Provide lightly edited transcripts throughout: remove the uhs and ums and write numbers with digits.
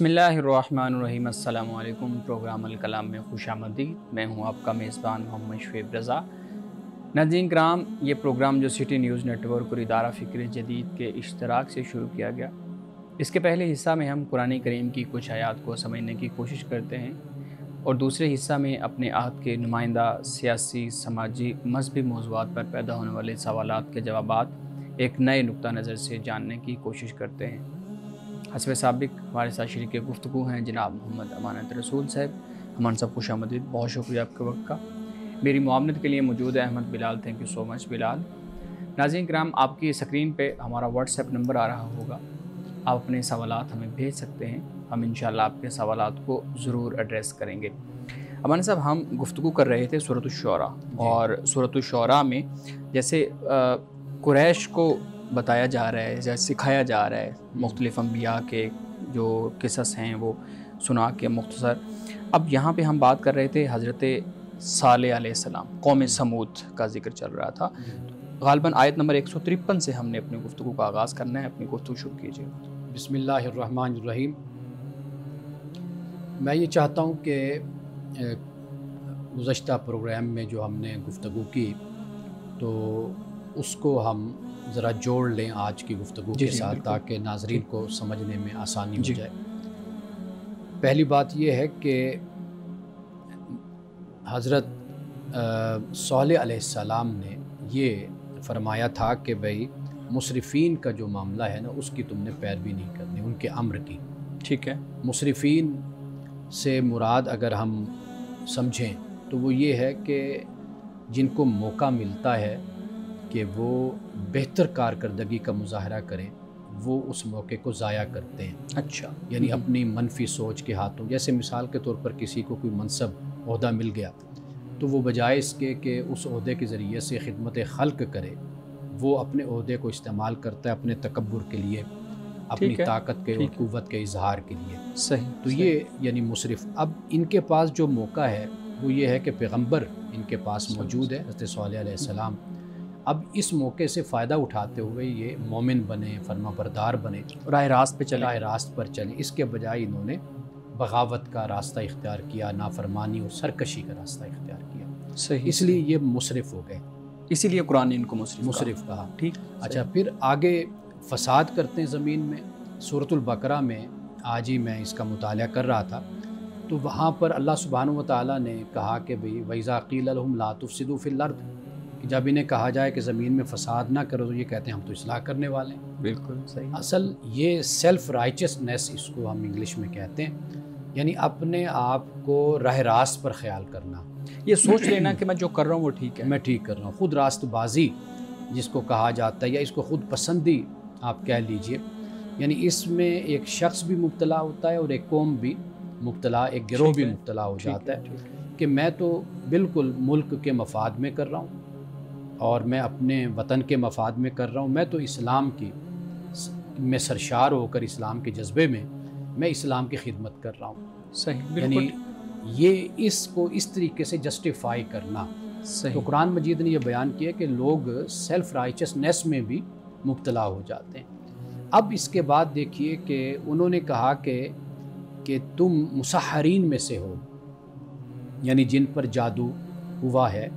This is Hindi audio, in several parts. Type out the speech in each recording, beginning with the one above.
बिस्मिल्लाहिर्रहमानिर्रहीम। अस्सलामु अलैकुम। प्रोग्राम अल कलाम में खुशामदीद। मैं हूं आपका मेज़बान मोहम्मद शुएब रज़ा। नाज़रीन किराम, ये प्रोग्राम जो सिटी न्यूज़ नेटवर्क और इदारा फ़िक्र जदीद के इश्तराक से शुरू किया गया, इसके पहले हिस्सा में हम कुरान करीम की कुछ आयात को समझने की कोशिश करते हैं और दूसरे हिस्सा में अपने आहद के नुमाइंदा सियासी, समाजी, मजहबी मौज़ूआत पर पैदा होने वाले सवालात के जवाबात एक नए नुक्ता नज़र से जानने की कोशिश करते हैं। हस्ब साबिक हमारे साथ शरीक गुफ्तगू हैं जनाब मोहम्मद अमानत रसूल साहब। हमारे सब खुशामदीद, बहुत शुक्रिया आपके वक्त का। मेरी मुआवनत के लिए मौजूद है Ahmad Bilal. Thank you so much Bilal. नाज़रीन किराम, आपकी स्क्रीन पे हमारा व्हाट्सएप नंबर आ रहा होगा, आप अपने सवालात हमें भेज सकते हैं। हम इंशाअल्लाह आपके सवालात को ज़रूर एड्रेस करेंगे। अमान साहब, हम गुफ्तगू कर रहे थे सूरत अश-शुअरा, और सूरत अश-शुअरा में जैसे कुरैश को बताया जा रहा है, जैसे सिखाया जा रहा है, मुख्तलिफ़ अंबिया के जो किस्स हैं वो सुना के मुख्तसर। अब यहाँ पे हम बात कर रहे थे हज़रत सालेह अलैहिस्सलाम, कौम समूद का ज़िक्र चल रहा था। ग़ालिबन आयत नंबर 153 से हमने अपनी गुफ्तगू का आगाज़ करना है। अपनी गुफ्तगू शुरू कीजिए। बिस्मिल्लाहिर्रहमानिर्रहीम। मैं ये चाहता हूँ कि गुज़श्ता प्रोग्राम में जो हमने गुफ्तगू की तो उसको हम ज़रा जोड़ लें आज की गुफ्तगू के साथ, ताकि नाज़रीन को समझने में आसानी हो जाए। पहली बात यह है कि हज़रत सालेह अलैहिस्सलाम ने ये फरमाया था कि भाई मुसरिफ़ीन का जो मामला है ना, उसकी तुमने पैरवी नहीं करनी, उनके अम्र की। ठीक है। मुसरिफ़ीन से मुराद अगर हम समझें तो वो ये है कि जिनको मौका मिलता है कि वो बेहतर कारकर्दगी का मुज़ाहरा करें, वो उस मौके को ज़ाया करते हैं। अच्छा। यानी अपनी मनफी सोच के हाथों, जैसे मिसाल के तौर पर किसी को कोई मनसब ओहदा मिल गया तो वो बजाय इसके कि उस ओहदे के ज़रिए से खिदमत खल्क करे, वो अपने ओहदे को इस्तेमाल करता है अपने तकब्बुर के लिए, अपनी ताकत के और क़ुव्वत के इजहार के लिए। सही। तो ये यानी मुसरिफ़। अब इनके पास जो मौका है वो ये है कि पैगम्बर इनके पास मौजूद है, हज़रत सालेह अलैहिस्सलाम। अब इस मौके से फ़ायदा उठाते हुए ये मोमिन बने, फरमाबरदार बने, राह रास्त पे चले, राह रास्त पर चले। इसके बजाय इन्होंने बगावत का रास्ता इख्तियार किया, नाफरमानी और सरकशी का रास्ता इख्तियार किया। सही। इसलिए ये मुसरिफ़ हो गए, इसीलिए कुरान ने इनको मुसरिफ़ कहा। ठीक। अच्छा, फिर आगे फ़साद करते हैं ज़मीन में। सूरतुल बकरा में आज ही मैं इसका मुताला कर रहा था तो वहाँ पर अल्लाह सुब्हानहू व तआला ने कहा कि भाई वइज़ा क़ील लहुम ला तुफ़सिदू फ़िल अर्द, कि जब इन्हें कहा जाए कि ज़मीन में फ़साद ना करो तो ये कहते हैं हम तो इस्लाह करने वाले हैं। बिल्कुल सही। असल ये सेल्फ़ राइचसनेस, इसको हम इंग्लिश में कहते हैं, यानी अपने आप को राह रास्त पर ख्याल करना, ये सोच लेना कि मैं जो कर रहा हूँ वो ठीक है, मैं ठीक कर रहा हूँ। ख़ुद रास्तबाजी जिसको कहा जाता है, या इसको ख़ुद पसंदी आप कह लीजिए, यानी इसमें एक शख्स भी मुब्तला होता है और एक कौम भी मुब्तला, एक गिरोह भी मुब्तला हो जाता है कि मैं तो बिल्कुल मुल्क के मफाद में कर रहा हूँ और मैं अपने वतन के मफाद में कर रहा हूँ, मैं तो इस्लाम की में सरशार होकर इस्लाम के जज्बे में मैं इस्लाम की खिदमत कर रहा हूँ। सही। यानी ये इसको इस तरीके से जस्टिफाई करना। सही। तो कुरान मजीद ने यह बयान किया कि लोग सेल्फ राइचसनेस में भी मुब्तला हो जाते हैं। अब इसके बाद देखिए कि उन्होंने कहा कि तुम मुसहरीन में से हो, यानी जिन पर जादू हुआ है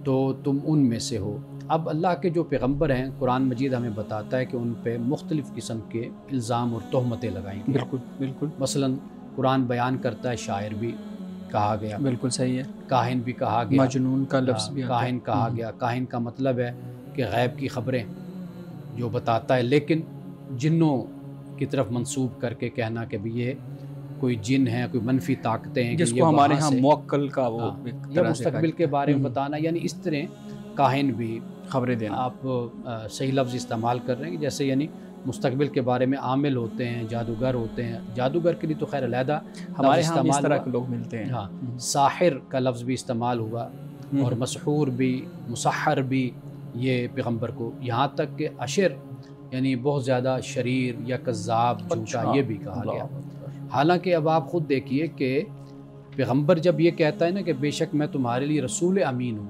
तो तुम उन में से हो। अब अल्लाह के जो पैगम्बर हैं, कुरान मजीद हमें बताता है कि उन पे मुख्तलिफ़ किस्म के इल्ज़ाम और तोहमतें लगाई गई। बिल्कुल बिल्कुल। मसलन कुरान बयान करता है शायर भी कहा गया। बिल्कुल सही है। काहिन भी कहा गया, मजनून का लफ्ज़ भी काहिन कहा गया। काहिन का मतलब है कि गैब की ख़बरें जो बताता है, लेकिन जिन्नों की तरफ मंसूब करके कहना कि भी ये कोई जिन है, कोई मनफी ताकतें हैं, जिसको हमारे यहाँ मुअक्कल का वो या मुस्तकबिल के बारे में बताना, यानी इस तरह काहिन भी खबरें देना। आप सही लफ्ज़ इस्तेमाल कर रहे हैं, जैसे यानी मुस्तकबिल के बारे में आमिल होते हैं, जादूगर होते हैं। जादूगर के लिए तो खैर अलहदा हमारे यहाँ इस तरह के लोग मिलते हैं। हाँ, साहिर का लफ्ज़ भी इस्तेमाल हुआ और मसहूर भी, मुसहर भी, ये पैगम्बर को, यहाँ तक कि अशर यानी बहुत ज़्यादा शरीर या कज़्ज़ाब, झूठा, ये भी कहा गया। हालांकि अब आप ख़ुद देखिए कि पैगम्बर जब ये कहता है ना कि बेशक मैं तुम्हारे लिए रसूल अमीन हूँ,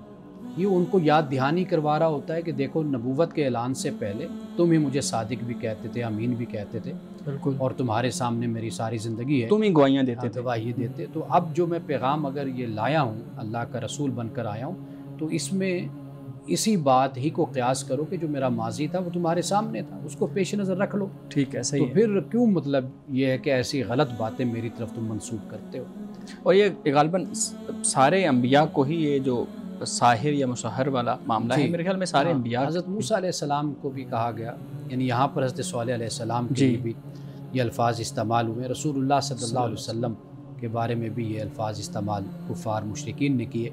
ये उनको याद दहानी करवा रहा होता है कि देखो नबूवत के ऐलान से पहले तुम ही मुझे सादिक भी कहते थे, अमीन भी कहते थे, बिल्कुल, और तुम्हारे सामने मेरी सारी ज़िंदगी है, तुम ही गवाहियाँ देते थे। गवाही देते। तो अब जो मैं पैगाम अगर ये लाया हूँ, अल्लाह का रसूल बनकर आया हूँ, तो इसमें इसी बात ही को क़यास करो कि जो मेरा माजी था वो तुम्हारे सामने था, उसको पेश नज़र रख लो। ठीक है, सही तो है। फिर क्यों मतलब ये है कि ऐसी गलत बातें मेरी तरफ तुम मंसूब करते हो। और ये गालिबन सारे अंबिया को ही ये जो साहिर या मुसहर वाला मामला है, मेरे ख्याल में सारे अंबिया, हज़रत मूसा अलैहिस्सलाम को भी कहा गया, यानी यहाँ पर हज़रत सालेह अलैहिस्सलाम के लिए भी ये अल्फाज इस्तेमाल हुए। रसूलुल्लाह सल्लल्लाहु अलैहि वसल्लम के बारे में भी ये अल्फाज इस्तेमाल कुफ़ार मुशरिकीन ने किए।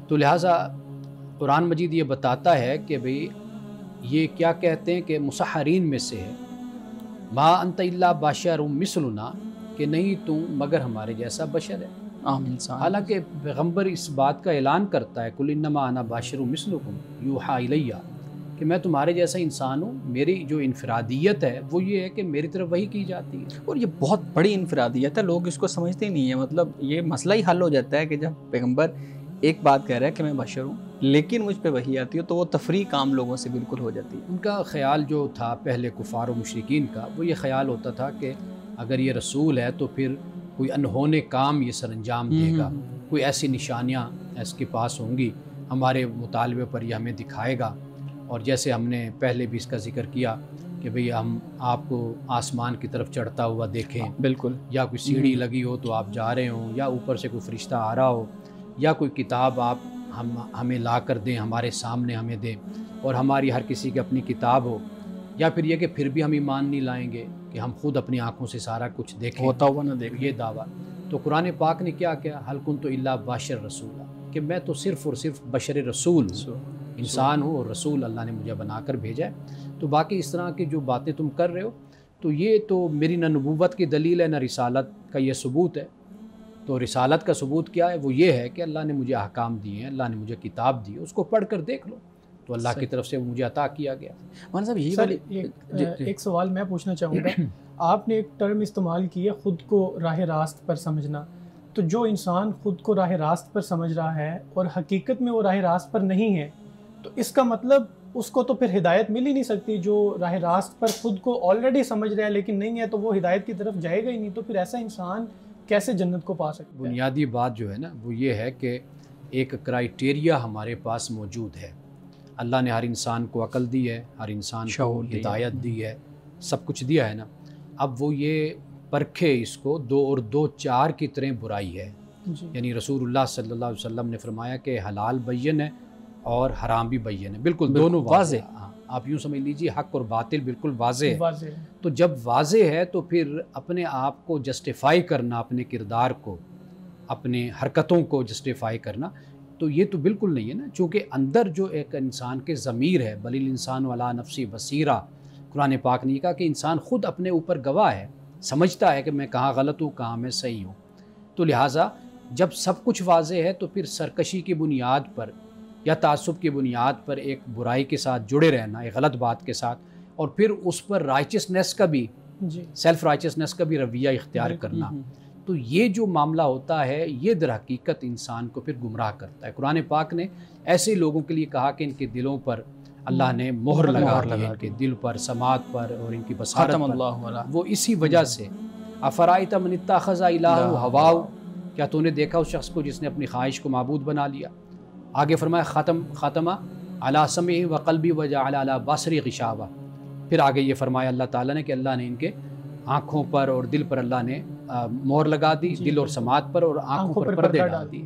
तो लिहाजा कुरान मजीद ये बताता है कि भाई ये क्या कहते हैं कि मुसहरीन में से है, मा अंत इल्ला बशरुम मिसलुना, कि नहीं तुम मगर हमारे जैसा बशर है, आम इंसान। हालांकि पैगम्बर इस बात का ऐलान करता है, कुल इन्नमा अना बशरुम मिसलुकुम यूहा इलैया, कि मैं तुम्हारे जैसा इंसान हूँ। मेरी जो इनफरादियत है वो ये है कि मेरी तरफ वही की जाती है। और ये बहुत बड़ी इनफरादियत है, लोग इसको समझते ही नहीं है। मतलब ये मसला ही हल हो जाता है कि जब पैगम्बर एक बात कह रहा है कि मैं बशर हूँ, लेकिन मुझ पे वही आती है, तो वो तफरीक आम लोगों से बिल्कुल हो जाती है। उनका ख्याल जो था पहले कुफ़ार व मुशरिकीन का, वो ये ख्याल होता था कि अगर ये रसूल है तो फिर कोई अनहोने काम ये सरअंजाम देगा, कोई ऐसी निशानियाँ इसके पास होंगी, हमारे मुतालबे पर यह हमें दिखाएगा। और जैसे हमने पहले भी इसका जिक्र किया कि भाई हम आपको आसमान की तरफ चढ़ता हुआ देखें, बिल्कुल, या कोई सीढ़ी लगी हो तो आप जा रहे हो, या ऊपर से कोई फरिश्ता आ रहा हो, या कोई किताब आप हमें ला कर दें, हमारे सामने हमें दें, और हमारी हर किसी की अपनी किताब हो, या फिर ये कि फिर भी हम ईमान नहीं लाएंगे कि हम खुद अपनी आँखों से सारा कुछ देखें, होता हुआ ना देखें, ये दावा। तो कुरान पाक ने क्या किया, हल कुन तो इल्ला बशर रसूला, कि मैं तो सिर्फ़ और सिर्फ बशर रसूल हूँ, इंसान हूँ और रसूल अल्लाह ने मुझे बनाकर भेजा है। तो बाकी इस तरह की जो बातें तुम कर रहे हो, तो ये तो मेरी न नबूवत की दलील है न रिसालत का ये सबूत है। तो रिसालत का सबूत क्या है, वो ये है कि अल्लाह ने मुझे अहकाम दिए हैं, अल्लाह ने मुझे किताब दी है, उसको पढ़ कर देख लो, तो अल्लाह की तरफ से वो मुझे अता किया गया। मान साहब यही वाली एक सवाल मैं पूछना चाहूँगा। आपने एक टर्म इस्तेमाल की है, ख़ुद को राह रास्त पर समझना। तो जो इंसान ख़ुद को राह रास्त पर समझ रहा है और हकीकत में वो राह रास्त पर नहीं है, तो इसका मतलब उसको तो फिर हिदायत मिल ही नहीं सकती। जो राह रास्त पर ख़ुद को ऑलरेडी समझ रहा है लेकिन नहीं है, तो वो हिदायत की तरफ जाएगा ही नहीं। तो फिर ऐसा इंसान कैसे जन्नत को पा सकता है? बुनियादी बात जो है ना वो ये है कि एक क्राइटेरिया हमारे पास मौजूद है। अल्लाह ने हर इंसान को अकल दी है, हर इंसान को हिदायत दी है, सब कुछ दिया है ना। अब वो ये परखे इसको 2 और 2 4 की तरह बुराई है। यानी रसूलुल्लाह सल्लल्लाहु अलैहि वसल्लम ने फरमाया कि हलाल बैयन है और हराम भी बैयन है, बिल्कुल दोनों वाज़े। आप यूँ समझ लीजिए हक़ और बातिल बिल्कुल वाज़े है। तो जब वाज़े है तो फिर अपने आप को जस्टिफ़ाई करना, अपने किरदार को, अपने हरकतों को जस्टिफ़ाई करना, तो ये तो बिल्कुल नहीं है ना। चूँकि अंदर जो एक इंसान के ज़मीर है, बलिल इंसान वाला नफ्सी बसीरा, कुरान पाक ने कहा कि इंसान ख़ुद अपने ऊपर गवाह है, समझता है कि मैं कहाँ गलत हूँ, कहाँ मैं सही हूँ। तो लिहाजा जब सब कुछ वाज़े है तो फिर सरकशी की बुनियाद पर या तासुब की बुनियाद पर एक बुराई के साथ जुड़े रहना, एक गलत बात के साथ, और फिर उस पर राइचसनेस का भी, सेल्फ राइचसनेस का भी रवैया इख्तियार करना, तो ये जो मामला होता है ये दर हकीकत इंसान को फिर गुमराह करता है। कुरान पाक ने ऐसे लोगों के लिए कहा कि इनके दिलों पर अल्लाह ने मोहर लगा दी, इनके दिल पर, समात पर और इनकी बसारत पर। वो इसी वजह से अफराइत मन इत्तखज़ इलाहु हवाहु, क्या तूने देखा उस शख्स को जिसने अपनी ख्वाहिश को माबूद बना लिया। आगे फरमाया ख़तमा अला समी व क़ल्बी व जअल अला बसरी ग़िशावा। फिर आगे ये फरमाया अल्लाह ताला ने कि अल्लाह ने इनके आँखों पर और दिल पर अल्लाह ने मोहर लगा दी, दिल और समात पर और आँखों पर पर्दे डाल दिए।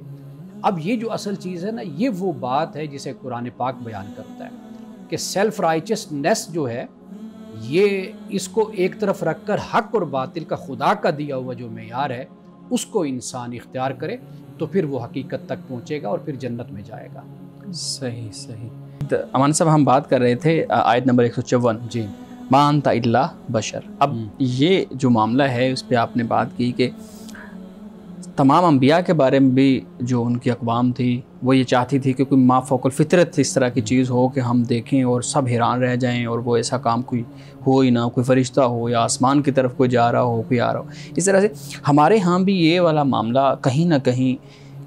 अब ये जो असल चीज़ है ना, ये वो बात है जिसे कुरान पाक बयान करता है कि सेल्फ राइचसनेस जो है ये इसको एक तरफ रख कर हक़ और बातिल का खुदा का दिया हुआ जो मेयार है उसको इंसान इख्तियार करे, तो फिर वो हकीकत तक पहुँचेगा और फिर जन्नत में जाएगा। सही सही। अमान साहब हम बात कर रहे थे आयत नंबर 154, जी, मा अंता इल्ला बशर। अब ये जो मामला है उस पर आपने बात की कि तमाम अंबिया के बारे में भी जो उनकी अक़वाम थी वो ये चाहती थी कि कोई मा फ़ौक़ुल फ़ितरत इस तरह की चीज़ हो कि हम देखें और सब हैरान रह जाएं, और वो ऐसा काम कोई हो ही ना, कोई फ़रिश्ता हो या आसमान की तरफ कोई जा रहा हो, कोई आ रहा हो। इस तरह से हमारे यहाँ भी ये वाला मामला कहीं ना कहीं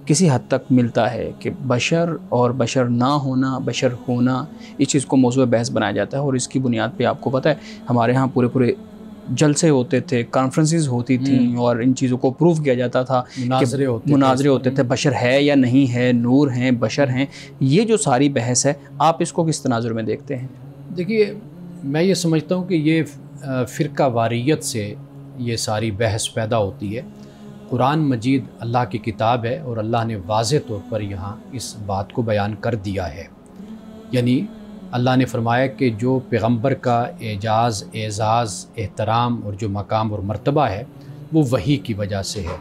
किसी हद तक मिलता है कि बशर और बशर ना होना, बशर होना, इस चीज़ को मौजूद बहस बनाया जाता है। और इसकी बुनियाद पे आपको पता है हमारे यहाँ पूरे जलसे होते थे, कॉन्फ्रेंसेस होती थी और इन चीज़ों को प्रूव किया जाता था, मुनाजरे होते थे, बशर है या नहीं है, नूर हैं, बशर हैं। ये जो सारी बहस है, आप इसको किस तनाजुर में देखते हैं? देखिए, मैं ये समझता हूँ कि ये फ़िरका वारियत से ये सारी बहस पैदा होती है। कुरान मजीद अल्लाह की किताब है और अल्लाह ने वाज़े तौर पर यहाँ इस बात को बयान कर दिया है। यानी अल्लाह ने फरमाया कि जो पैगंबर का एजाज़, एज़ाज़, एहतराम और जो मकाम और मर्तबा है वो वही की वजह से है।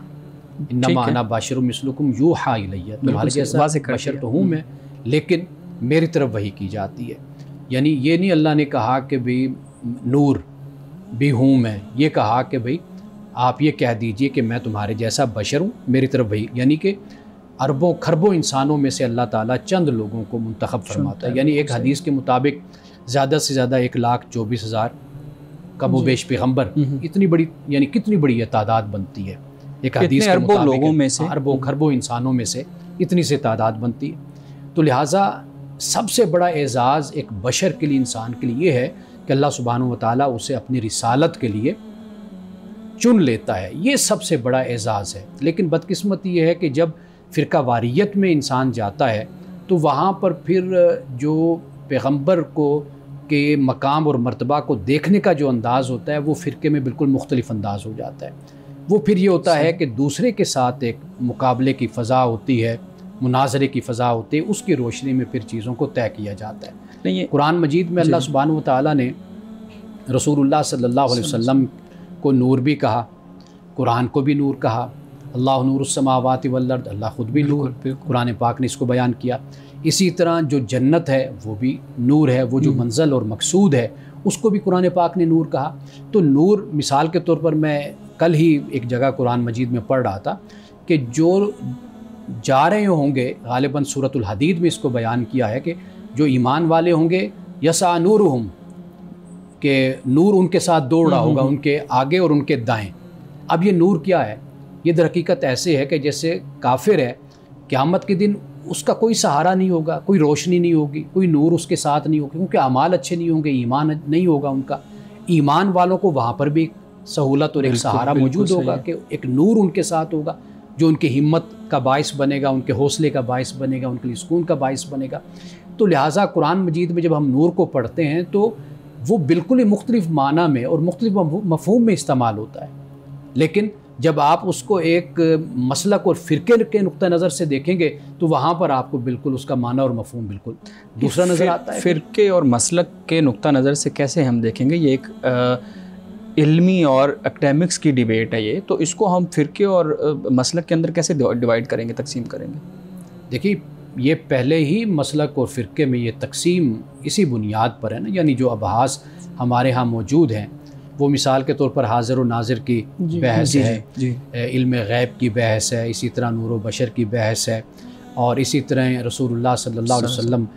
इन्नमा अना बशरुम मिस्लुकुम यूहा इलैया, तुम्हारे जैसा बशर तो हूँ मैं, लेकिन मेरी तरफ वही की जाती है। यानी ये नहीं अल्लाह ने कहा कि भाई नूर भी हूँ मैं, ये कहा कि भाई आप ये कह दीजिए कि मैं तुम्हारे जैसा बशर हूँ, मेरी तरफ वही। यानी कि अरबों खरबों इंसानों में से अल्लाह ताला चंद लोगों को मुंतखब फरमाता है। यानी एक हदीस के मुताबिक ज़्यादा से ज़्यादा 1,24,000 कमोबेश पैगंबर, इतनी बड़ी, यानी कितनी बड़ी ये तादाद बनती है। एक हदीस के मुताबिक लोगों में से, अरबों खरबों इंसानों में से इतनी से तादाद बनती है। तो लिहाजा सबसे बड़ा एज़ाज़ एक बशर के लिए, इंसान के लिए ये है कि अल्लाह सुब्हानहू व तआला उसे अपनी रिसालत के लिए चुन लेता है। ये सबसे बड़ा एज़ाज़ है। लेकिन बदकिस्मती ये है कि जब फ़िरका वारियत में इंसान जाता है तो वहाँ पर फिर जो पैगंबर को के मकाम और मर्तबा को देखने का जो अंदाज़ होता है वो फ़िरके में बिल्कुल मुख्तलिफ अंदाज़ हो जाता है। वो फिर ये होता है कि दूसरे के साथ एक मुकाबले की फ़ज़ा होती है, मुनाजरे की फ़ज़ा होती है, उसकी रोशनी में फिर चीज़ों को तय किया जाता है। नहीं, कुरान मजीद में अल्लाह सुब्हानहू व तआला ने रसूलुल्लाह सल्लल्लाहु अलैहि वसल्लम को नूर भी कहा, कुरान को भी नूर कहा। अल्लाह नूरुस्समावाति वल अर्द, अल्लाह ख़ुद भी नूर, कुरान पाक ने इसको बयान किया। इसी तरह जो जन्नत है वो भी नूर है, वो जो मंज़ल और मकसूद है उसको भी कुरान पाक ने नूर कहा। तो नूर, मिसाल के तौर पर मैं कल ही एक जगह कुरान मजीद में पढ़ रहा था कि जो जा रहे होंगे, गालिबन सूरतुल हदीद में इसको बयान किया है कि जो ईमान वाले होंगे यसा नूरुहुम, के नूर उनके साथ दौड़ रहा होगा, उनके आगे और उनके दाएं। अब ये नूर क्या है? ये दर हकीकत ऐसे है कि जैसे काफिर है, क़यामत के दिन उसका कोई सहारा नहीं होगा, कोई रोशनी नहीं होगी, कोई नूर उसके साथ नहीं होगा, क्योंकि अमाल अच्छे नहीं होंगे, ईमान नहीं होगा उनका। ईमान वालों को वहाँ पर भी एक सहूलत और एक सहारा मौजूद होगा कि एक नूर उनके साथ होगा जो उनकी हिम्मत का बाइस बनेगा, उनके हौसले का बाइस बनेगा, उनके लिए सुकून का बाइस बनेगा। तो लिहाजा कुरान मजीद में जब हम नूर को पढ़ते हैं तो वो बिल्कुल ही मुख्तलिफ माना में और मुख्तलिफ मफ़हूम में इस्तेमाल होता है। लेकिन जब आप उसको एक मसलक और फ़िरके के नुक्ता नज़र से देखेंगे तो वहाँ पर आपको बिल्कुल उसका माना और मफ़हूम बिल्कुल दूसरा नज़र आता है। फ़िरके और मसलक के नुक्ता नज़र से कैसे हम देखेंगे? ये एक इल्मी और एकेडमिक्स की डिबेट है ये, तो इसको हम फ़िरके और मसलक के अंदर कैसे डिवाइड करेंगे, तकसीम करेंगे? देखिए, ये पहले ही मसलक और फ़िरके में ये तकसीम इसी बुनियाद पर है ना, यानी जो अबहास हमारे यहाँ मौजूद हैं वो मिसाल के तौर पर हाज़िर और नाज़िर की बहस है, इल्म गैब की बहस है, इसी तरह नूर व बशर की बहस है, और इसी तरह रसूलुल्लाह सल्लल्लाहु अलैहि वसल्लम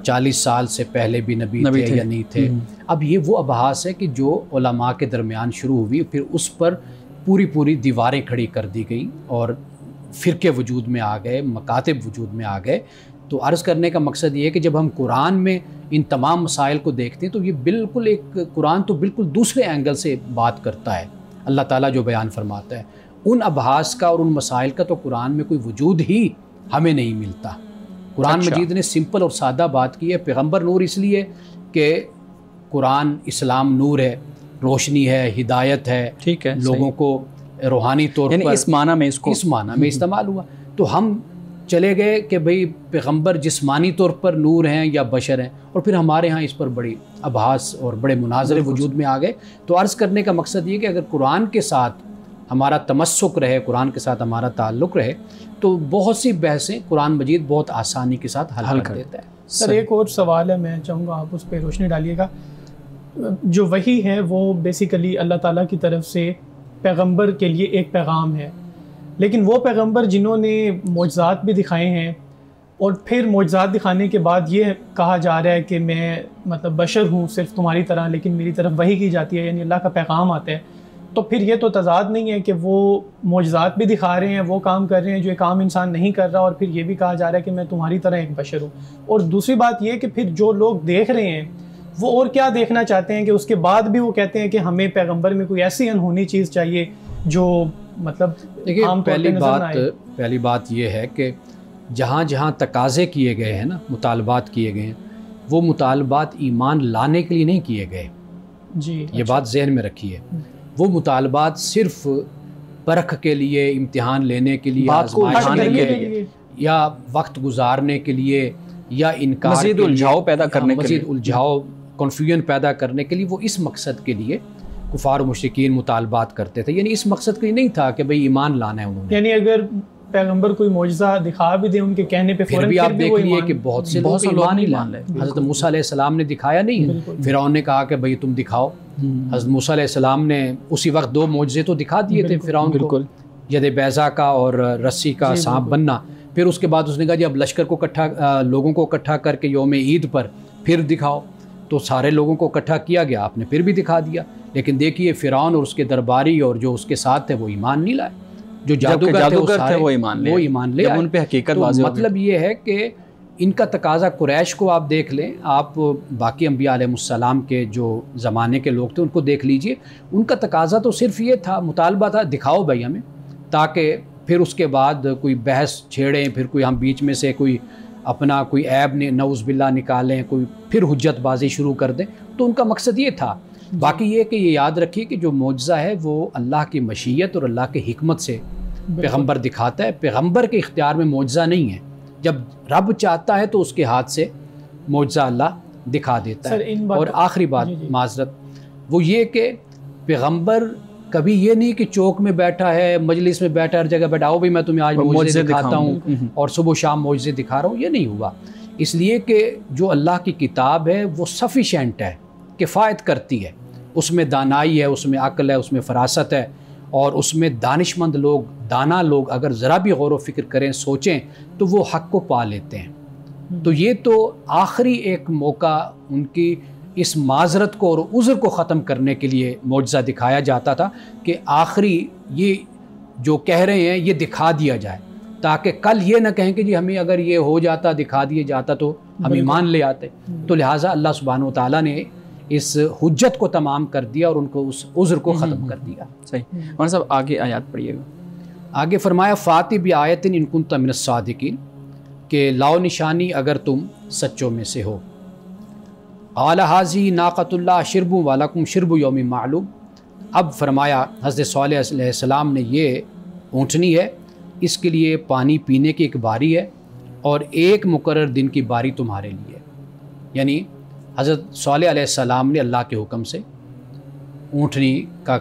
40 साल से पहले भी नबी थे या नहीं थे। अब ये वो अबहास है कि जो उलमा के दरमियान शुरू हुई, फिर उस पर पूरी पूरी दीवारें खड़ी कर दी गई और फ़िरके वजूद में आ गए, मकातिब वजूद में आ गए। तो अर्ज़ करने का मकसद ये है कि जब हम कुरान में इन तमाम मसाइल को देखते हैं तो ये बिल्कुल एक, कुरान तो बिल्कुल दूसरे एंगल से बात करता है। अल्लाह ताला जो बयान फरमाता है उन अबहास का और उन मसाइल का तो कुरान में कोई वजूद ही हमें नहीं मिलता। कुरान मजीद ने सिंपल और सादा बात की है। पैगंबर नूर इसलिए कि कुरान इस्लाम नूर है, रोशनी है, हिदायत है, ठीक है, लोगों को रूहानी तौर पर इस माना में इस्तेमाल हुआ। तो हम चले गए कि भाई पैगंबर जिस्मानी तौर पर नूर हैं या बशर हैं, और फिर हमारे यहाँ इस पर बड़ी अबहास और बड़े मुनाजरे वजूद में आ गए। तो अर्ज़ करने का मकसद ये कि अगर कुरान के साथ हमारा तमस्सुक रहे, कुरान के साथ हमारा ताल्लुक़ रहे, तो बहुत सी बहसें कुरान मजीद बहुत आसानी के साथ हल कर देता है। सर, एक और सवाल है, मैं चाहूँगा आप उस पर रोशनी डालिएगा। जो वही है वो बेसिकली अल्लाह ताला की तरफ से पैगंबर के लिए एक पैगाम है, लेकिन वो पैगंबर जिन्होंने मौजज़ात भी दिखाए हैं और फिर मौजज़ात दिखाने के बाद ये कहा जा रहा है कि मैं मतलब बशर हूँ सिर्फ तुम्हारी तरह, लेकिन मेरी तरफ वही की जाती है, यानी अल्लाह का पैगाम आता है, तो फिर ये तो तज़ाद नहीं है कि वो मोजज़ात भी दिखा रहे हैं, वो काम कर रहे हैं जो एक आम इंसान नहीं कर रहा, और फिर ये भी कहा जा रहा है कि मैं तुम्हारी तरह एक बशर हूँ। और दूसरी बात ये कि फिर जो लोग देख रहे हैं वो और क्या देखना चाहते हैं कि उसके बाद भी वो कहते हैं कि हमें पैगंबर में कोई ऐसी अनहोनी चीज़ चाहिए जो मतलब देखिए, पहली बात ये है कि जहाँ जहाँ तकाज़े किए गए हैं ना, मुतालबात किए गए हैं, वो मुतालबात ईमान लाने के लिए नहीं किए गए जी। ये बात जहन में रखिए। वो मुतालबात सिर्फ परख के लिए, इम्तिहान लेने के लिए, आज़माने के लिए, या वक्त गुजारने के लिए, या इनकार, मज़ीद उलझाव पैदा करने के लिए, मज़ीद उलझाव, कन्फ्यूजन पैदा करने के लिए, वो इस मकसद के लिए कुफार और मुशरिकीन मुतालबात करते थे। यानी इस मकसद के लिए नहीं था कि भाई ईमान लाना है उन्होंने। यानी अगर पैगंबर कोई मौजज़ा दिखा भी दे उनके कहने पे, फिर भी आप देख लिए कि बहुत से लोग ईमान नहीं मान रहे। हज़रत मूसा अलैहिस्सलाम ने दिखाया नहीं है, फ़िरौन ने कहा कि भाई तुम दिखाओ। हज़रत मूसा अलैहिस्सलाम ने उसी वक्त 2 मौजज़े तो दिखा दिए थे फ़िरौन को, यद बैज़ा का और रस्सी का सांप बनना। फिर उसके बाद उसने कहा जी अब लश्कर को लोगों को इकट्ठा करके यौम ईद पर फिर दिखाओ। तो सारे लोगों को इकट्ठा किया गया, आपने फिर भी दिखा दिया। लेकिन देखिए फ़िरौन और उसके दरबारी और जो उसके साथ थे वो ईमान नहीं लाए। जो जादूगर थे वो ईमान ले उन पे हकीकत वाज़ेह हो गई। मतलब ये है कि इनका तकाज़ा, कुरैश को आप देख लें, आप बाकी अंबिया अलैहिस्सलाम के जो ज़माने के लोग थे उनको देख लीजिए, उनका तकाज़ा तो सिर्फ ये था, मुतालबा था, दिखाओ भाई हमें, ताकि फिर उसके बाद कोई बहस छेड़ें, फिर कोई हम बीच में से कोई अपना कोई ऐब ने नऊज़ बिल्लाह निकालें, कोई फिर हुज्जतबाजी शुरू कर दें। तो उनका मकसद ये था। बाकी ये कि ये याद रखिए कि जो मौजज़ा है वो अल्लाह की मशीयत और अल्लाह की हिकमत से पैगंबर दिखाता है। पैगंबर के इख्तियार में मौजज़ा नहीं है। जब रब चाहता है तो उसके हाथ से मौजज़ा अल्लाह दिखा देता है। और आखिरी बात, माज़रत, वो ये कि पैगंबर कभी ये नहीं कि चौक में बैठा है, मजलिस में बैठा, हर जगह बैठा, आओ भाई मैं तुम्हें आज मौजज़े दिखाता हूँ और सुबह शाम मौजज़े दिखा रहा हूँ, ये नहीं हुआ। इसलिए कि जो अल्लाह की किताब है वो सफिशेंट है, किफ़ायत करती है। उसमें दानाई है, उसमें अक्ल है, उसमें फ़रासत है, और उसमें दानिशमंद लोग, दाना लोग अगर ज़रा भी गौर व फिक्र करें, सोचें, तो वो हक़ को पा लेते हैं। तो ये तो आखिरी एक मौका उनकी इस माजरत को और उज़्र को ख़त्म करने के लिए मौजज़ा दिखाया जाता था कि आखिरी ये जो कह रहे हैं ये दिखा दिया जाए, ताकि कल ये ना कहें कि जी हमें अगर ये हो जाता, दिखा दिया जाता तो हम ईमान ले आते। तो लिहाजा अल्लाह सुब्हानहू व तआला ने इस हुज्जत को तमाम कर दिया और उनको उस उज़्र को ख़त्म कर दिया। सही। और सब आगे आयत पढ़िएगा। आगे फरमाया फ़ाति बि आयतिन इन कुंत मिनस सादिकीन, के लाओ निशानी अगर तुम सच्चों में से हो। आला हाजी नाक़तुल्लाह शिरबु वालकुम शिरबु यौम मालूम। अब फरमाया हज़रत सालेह अलैहिस्सलाम ने, ये ऊँटनी है, इसके लिए पानी पीने की एक बारी है और एक मुकर्रर दिन की बारी तुम्हारे लिए। यानी हज़रत सालेह अलैहिस्सलाम ने अल्लाह के हुक्म से ऊँटनी का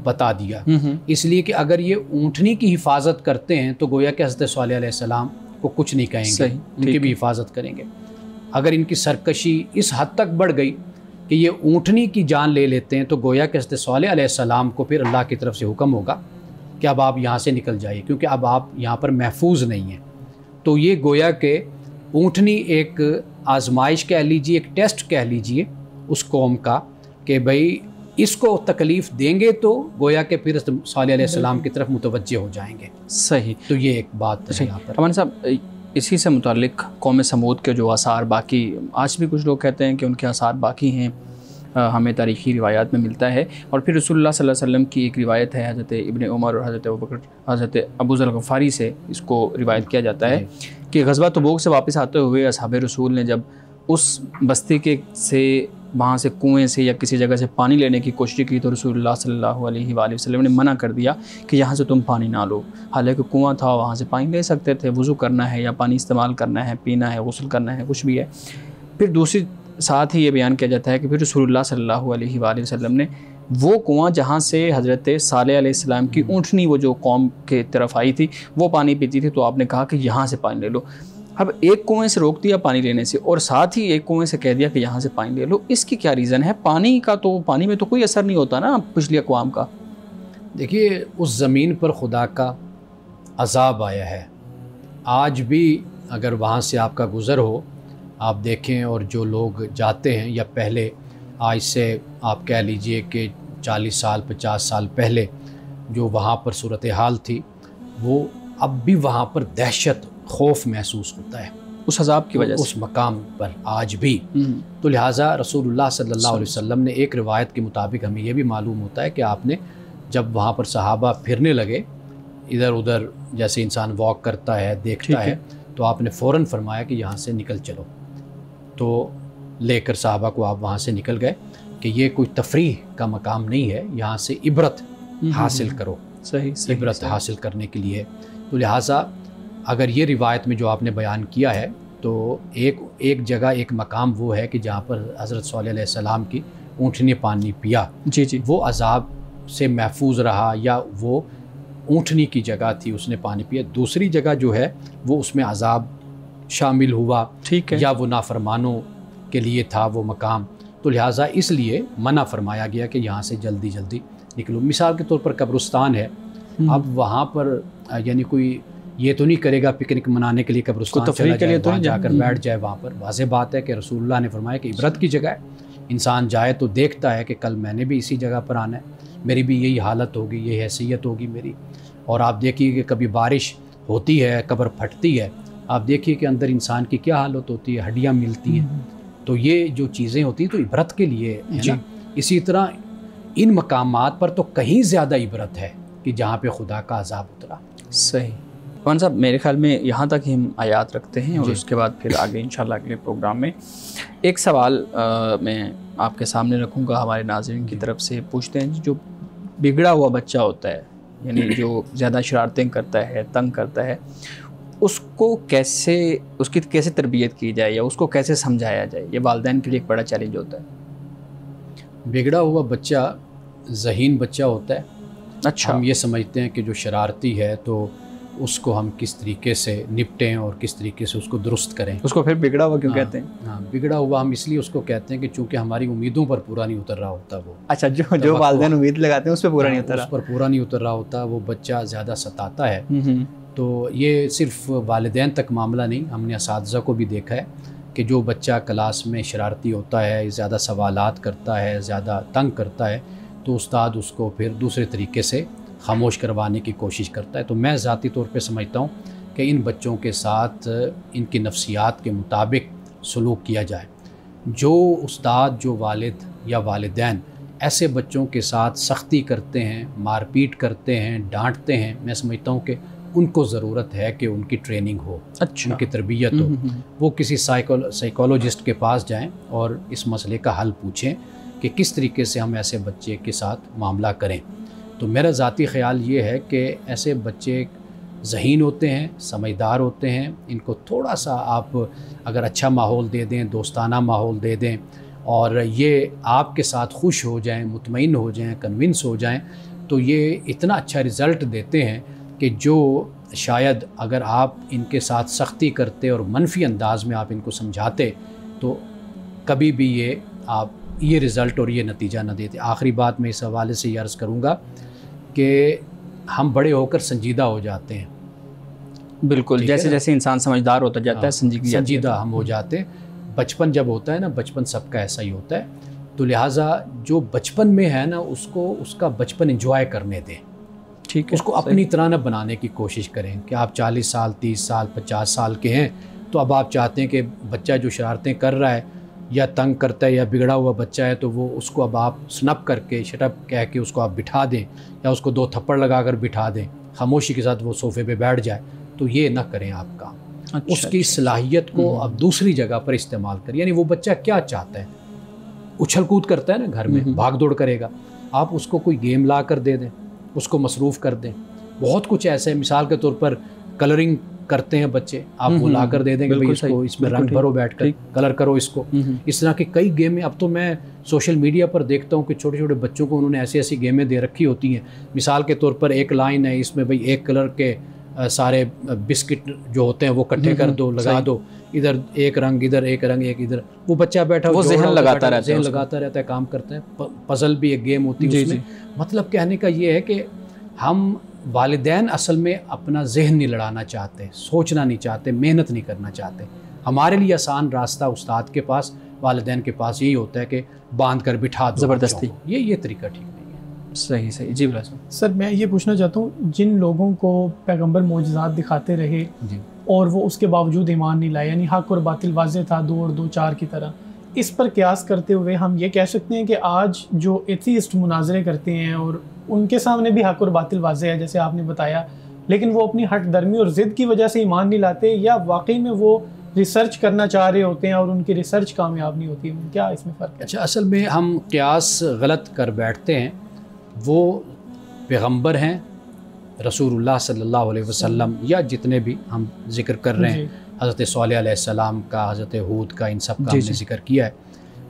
बता दिया, इसलिए कि अगर ये ऊँटनी की हिफाजत करते हैं तो गोया कि हज़रत सालेह अलैहिस्सलाम को कुछ नहीं कहेंगे, उनकी भी हिफाजत करेंगे। अगर इनकी सरकशी इस हद तक बढ़ गई कि ये ऊँटनी की जान ले लेते हैं तो गोया कि हज़रत सालेह अलैहिस्सलाम को फिर अल्लाह की तरफ से हुक्म होगा कि अब आप यहाँ से निकल जाइए, क्योंकि अब आप यहाँ पर महफूज नहीं हैं। तो ये गोया के ऊँटनी एक आजमाइश कह लीजिए, एक टेस्ट कह लीजिए उस कौम का कि भाई इसको तकलीफ़ देंगे तो गोया के फिर सालेह अलैहिस्सलाम की तरफ मुतवज्जे हो जाएंगे। सही। तो ये एक बात है यहाँ पर। अमान साहब, इसी से मुताल्लिक़ कौम समूद के जो आसार बाकी, आज भी कुछ लोग कहते हैं कि उनके आसार बाकी हैं, हमें तारीख़ी रिवायात में मिलता है। और फिर रसूलुल्लाह सल्लल्लाहु अलैहि वसल्लम की एक रिवायत है, हज़रत इब्न उमर और हज़रत अबू बकर, हज़रत अबू ज़र गफ़ारी से इसको रिवायत किया जाता है कि ग़ज़वा तबूक से वापस आते हुए असहाबे रसूल ने जब उस बस्ती के से वहाँ से कुएं से या किसी जगह से पानी लेने की कोशिश की तो रसूलुल्लाह सल्लल्लाहु अलैहि वसल्लम ने मना कर दिया कि यहाँ से तुम पानी ना लो। हालांकि कुआं था, वहाँ से पानी ले सकते थे, वज़ू करना है या पानी इस्तेमाल करना है, पीना है, गुस्ल करना है, कुछ भी है। फिर दूसरी साथ ही ये बयान किया जाता है कि फिर रसूलुल्लाह सल्लल्लाहु अलैहि वसल्लम ने वो कुआं जहाँ से हज़रत सालेह अलैहिस्सलाम की ऊँटनी वो जो कौम के तरफ आई थी वो पानी पीती थी, तो आपने कहा कि यहाँ से पानी ले लो। अब एक कुएं से रोक दिया पानी लेने से और साथ ही एक कुएं से कह दिया कि यहाँ से पानी ले लो, इसकी क्या रीज़न है? पानी का तो, पानी में तो कोई असर नहीं होता ना पिछली अक़वाम का। देखिए, उस ज़मीन पर खुदा का अज़ाब आया है। आज भी अगर वहाँ से आपका गुज़र हो, आप देखें, और जो लोग जाते हैं या पहले आज से आप कह लीजिए कि 40 साल 50 साल पहले जो वहाँ पर सूरत हाल थी, वो अब भी वहाँ पर दहशत खौफ महसूस होता है उस अज़ाब की वजह से, उस मकाम पर आज भी। तो लिहाजा रसूलुल्लाह सल्लल्लाहु अलैहि वसल्लम ने, एक रिवायत के मुताबिक हमें यह भी मालूम होता है कि आपने जब वहाँ पर सहाबा फिरने लगे इधर उधर, जैसे इंसान वॉक करता है देखता है, तो आपने फ़ौरन फरमाया कि यहाँ से निकल चलो। तो लेकर सहाबा को आप वहाँ से निकल गए कि ये कोई तफरीह का मकाम नहीं है, यहाँ से इबरत हासिल करो, सही इबरत हासिल करने के लिए। तो लिहाजा अगर ये रिवायत में जो आपने बयान किया है, तो एक जगह एक मकाम वो है कि जहाँ पर हज़रत सल्लल्लाहु अलैहि वसल्लम की ऊँटनी ने पानी पिया, जी, वो अज़ाब से महफूज रहा, या वो ऊँटनी की जगह थी उसने पानी पिया। दूसरी जगह जो है वो उसमें अज़ाब शामिल हुआ, ठीक है, या वो नाफरमानों के लिए था वो मकाम। तो लिहाजा इसलिए मना फरमाया गया कि यहाँ से जल्दी जल्दी निकलो। मिसाल के तौर पर कब्रिस्तान है, अब वहाँ पर यानी कोई ये तो नहीं करेगा पिकनिक मनाने के लिए कब्रिस्तान चला जाए, तो जाकर बैठ जाए वहाँ पर। वाज़ेह बात है कि रसूलुल्लाह ने फरमाया कि इबरत की जगह है, इंसान जाए तो देखता है कि कल मैंने भी इसी जगह पर आना है, मेरी भी यही हालत होगी, यही हैसियत होगी मेरी। और आप देखिए कि कभी बारिश होती है, कब्र फटती है, आप देखिए कि अंदर इंसान की क्या हालत होती है, हड्डियाँ मिलती हैं। तो ये जो चीज़ें होती हैं तो इबरत के लिए है ना। इसी तरह इन मकामात पर तो कहीं ज़्यादा इबरत है कि जहाँ पे खुदा का अज़ाब उतरा। सही मान साहब, मेरे ख्याल में यहाँ तक ही हम आयात रखते हैं और उसके बाद फिर आगे इंशाल्लाह अगले प्रोग्राम में एक सवाल मैं आपके सामने रखूँगा, हमारे नाज़रीन की तरफ से पूछते हैं। जो बिगड़ा हुआ बच्चा होता है, यानी जो ज़्यादा शरारतें करता है, तंग करता है, उसको कैसे, उसकी कैसे तरबियत की जाए या उसको कैसे समझाया जाए, ये वालिदैन के लिए एक बड़ा चैलेंज होता है। बिगड़ा हुआ बच्चा ज़हीन बच्चा होता है। अच्छा, हम ये समझते हैं कि जो शरारती है तो उसको हम किस तरीके से निपटें और किस तरीके से उसको दुरुस्त करें। उसको फिर बिगड़ा हुआ क्यों कहते हैं? हाँ, बिगड़ा हुआ हम इसलिए उसको कहते हैं कि चूँकि हमारी उम्मीदों पर पूरा नहीं उतर रहा होता वो। अच्छा, जो वालिदैन उम्मीद लगाते हैं उस पर पूरा नहीं उतर रहा, उस पर पूरा नहीं उतर रहा होता, वो बच्चा ज़्यादा सताता है। तो ये सिर्फ वालिदैन तक मामला नहीं, हमने असातिज़ा को भी देखा है कि जो बच्चा क्लास में शरारती होता है, ज़्यादा सवालात करता है, ज़्यादा तंग करता है, तो उस्ताद उसको फिर दूसरे तरीके से खामोश करवाने की कोशिश करता है। तो मैं ज़ाती तौर पे समझता हूँ कि इन बच्चों के साथ इनकी नफ्सियात के मुताबिक सलूक किया जाए। जो उस्ताद, जो वालिद या वालिदैन ऐसे बच्चों के साथ सख्ती करते हैं, मारपीट करते हैं, डांटते हैं, मैं समझता हूँ कि उनको ज़रूरत है कि उनकी ट्रेनिंग हो, अच्छा, उनकी तरबियत हो। वो किसी साइकोलॉजिस्ट के पास जाएं और इस मसले का हल पूछें कि किस तरीके से हम ऐसे बच्चे के साथ मामला करें। तो मेरा ज़ाती ख़्याल ये है कि ऐसे बच्चे ज़हीन होते हैं, समझदार होते हैं, इनको थोड़ा सा आप अगर अच्छा माहौल दे दें, दोस्ताना माहौल दे दें, और ये आपके साथ खुश हो जाएं, मुतमईन हो जाएं, कन्विंस हो जाएं, तो ये इतना अच्छा रिज़ल्ट देते हैं कि जो शायद अगर आप इनके साथ सख्ती करते और मनफी अंदाज में आप इनको समझाते तो कभी भी ये रिज़ल्ट और ये नतीजा न देते। आखिरी बात मैं इस हवाले से ये अर्ज़ करूँगा कि हम बड़े होकर संजीदा हो जाते हैं। बिल्कुल, जैसे जैसे इंसान समझदार होता जाता है, संजीदा हम हो जाते हैं। बचपन जब होता है ना, बचपन सबका ऐसा ही होता है। तो लिहाजा जो बचपन में है ना, उसको उसका बचपन एंजॉय करने दें, ठीक है, उसको अपनी तरह न बनाने की कोशिश करें। कि आप 40 साल 30 साल 50 साल के हैं, तो अब आप चाहते हैं कि बच्चा जो शरारतें कर रहा है या तंग करता है या बिगड़ा हुआ बच्चा है, तो वो उसको अब आप स्नप करके, शटअप कह के उसको आप बिठा दें, या उसको 2 थप्पड़ लगा कर बिठा दें, खामोशी के साथ वो सोफ़े पे बैठ जाए। तो ये ना करें आप काम। अच्छा, उसकी सलाहियत को अब दूसरी जगह पर इस्तेमाल करें। यानी वो बच्चा क्या चाहता है, उछल कूद करता है ना घर में, भाग दौड़ करेगा, आप उसको कोई गेम ला कर दे दें, उसको मसरूफ़ कर दें। बहुत कुछ ऐसे है, मिसाल के तौर पर कलरिंग करते हैं बच्चे, आप वो ला कर दे दें कि भाई इसको इसमें रंग भरो, बैठ कर कलर करो इसको। इस तरह की कई गेमें अब तो मैं सोशल मीडिया पर देखता हूँ कि छोटे छोटे बच्चों को उन्होंने ऐसी ऐसी गेमें दे रखी होती हैं। मिसाल के तौर पर एक लाइन है, इसमें भाई एक कलर के सारे बिस्किट जो होते हैं वो इकट्ठे कर दो, लगा दो, इधर एक रंग, इधर एक रंग, एक इधर। वो बच्चा बैठा वो ज़हन लगाता रहता है, काम करता है। पजल भी एक गेम होती है उसमें। मतलब कहने का ये है कि हम वालिदैन असल में अपना जहन नहीं लड़ाना चाहते, सोचना नहीं चाहते, मेहनत नहीं करना चाहते। हमारे लिए आसान रास्ता उस्ताद के पास, वालिदैन के पास यही होता है कि बांध कर बिठा दो, ज़बरदस्ती। ये तरीका ठीक नहीं है। सही सही जी बिल्ला सर, मैं ये पूछना चाहता हूँ, जिन लोगों को पैगंबर मौजज़ात दिखाते रहे जी। और वो उसके बावजूद ईमान नहीं लाए, यानी हक और बातिल वाज़े था 2 और 2 4 की तरह, इस पर क़यास करते हुए हम ये कह सकते हैं कि आज जो एथीस्ट मुनाजरे करते हैं और उनके सामने भी हक और बातिल वाज़े है जैसे आपने बताया, लेकिन वो अपनी हट दर्मी और ज़िद की वजह से ईमान नहीं लाते, या वाकई में वो रिसर्च करना चाह रहे होते हैं और उनकी रिसर्च कामयाब नहीं होती है? क्या इसमें फ़र्क है? अच्छा, असल में हम क़यास गलत कर बैठते हैं। वो पैगंबर हैं रसूलुल्लाह सल्लल्लाहु अलैहि वसल्लम, या जितने भी हम जिक्र कर रहे हैं, हज़रत सॉलेह अलैहिस्सलाम का, हज़रत हूद का, इन सब का हमने जिक्र किया है,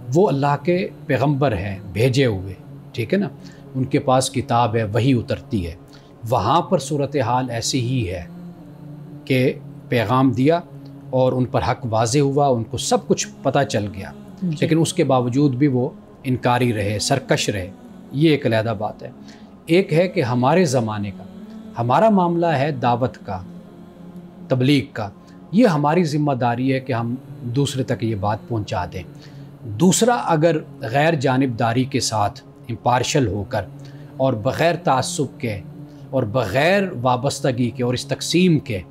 वो अल्लाह के पैगंबर हैं भेजे हुए, ठीक है ना। उनके पास किताब है, वही उतरती है, वहाँ पर सूरत हाल ऐसी ही है कि पैगाम दिया और उन पर हक वाज़े हुआ, उनको सब कुछ पता चल गया, लेकिन उसके बावजूद भी वो इनकारी रहे, सरकश रहे। ये एक अलहदा बात है। एक है कि हमारे ज़माने का हमारा मामला है दावत का, तबलीग का, ये हमारी ज़िम्मेदारी है कि हम दूसरे तक ये बात पहुंचा दें। दूसरा, अगर गैर जानिबदारी के साथ, इम्पार्शल होकर और बग़ैर तासुब के और बग़ैर वाबस्तगी के और इस तकसीम के,